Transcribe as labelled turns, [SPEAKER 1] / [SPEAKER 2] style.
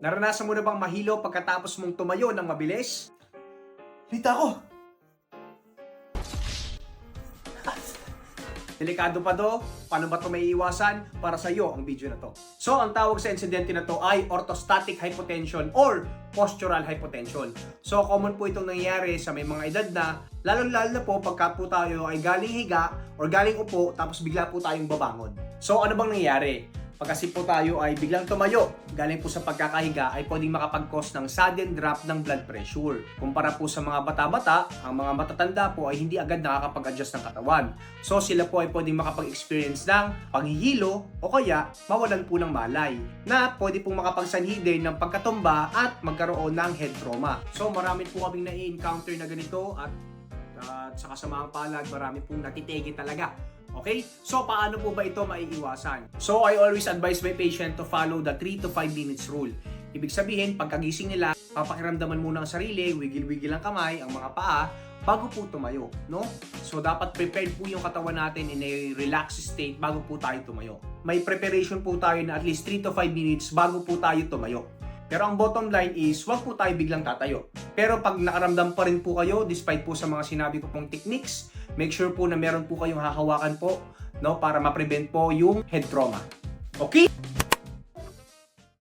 [SPEAKER 1] Naranasan mo na bang mahilo pagkatapos mong tumayo ng mabilis?
[SPEAKER 2] Lita ako!
[SPEAKER 1] Delikado pa to? Paano ba ito may iwasan? Para sa iyo ang video na to. So, ang tawag sa insidente na to ay orthostatic hypotension or postural hypotension. So, common po itong nangyayari sa may mga edad na, lalo-lalo na po pagka po tayo ay galing higa or galing upo tapos bigla po tayong babangon. So, ano bang nangyayari? Pagkasi po tayo ay biglang tumayo, galing po sa pagkakahiga ay pwedeng makapag-cause ng sudden drop ng blood pressure. Kumpara po sa mga bata-bata, ang mga matatanda po ay hindi agad nakakapag-adjust ng katawan. So sila po ay pwedeng makapag-experience ng panghihilo o kaya mawalan po ng malay na pwede pong makapagsanhi din ng pagkatumba at magkaroon ng head trauma. So marami po kaming na-encounter na ganito at sa kasamaang palad, marami pong natitegi talaga. Okay? So, paano po ba ito maiiwasan? So, I always advise my patient to follow the 3 to 5 minutes rule. Ibig sabihin, pagkagising nila, papakiramdaman muna ang sarili, wigil-wigil ang kamay, ang mga paa, bago po tumayo, no? So, dapat prepared po yung katawan natin in a relaxed state bago po tayo tumayo. May preparation po tayo na at least 3 to 5 minutes bago po tayo tumayo. Pero ang bottom line is, wag po tayo biglang tatayo. Pero pag nakaramdam pa rin po kayo, despite po sa mga sinabi ko pong techniques, make sure po na meron po kayong hahawakan po, no, para ma-prevent po yung head trauma. Okay?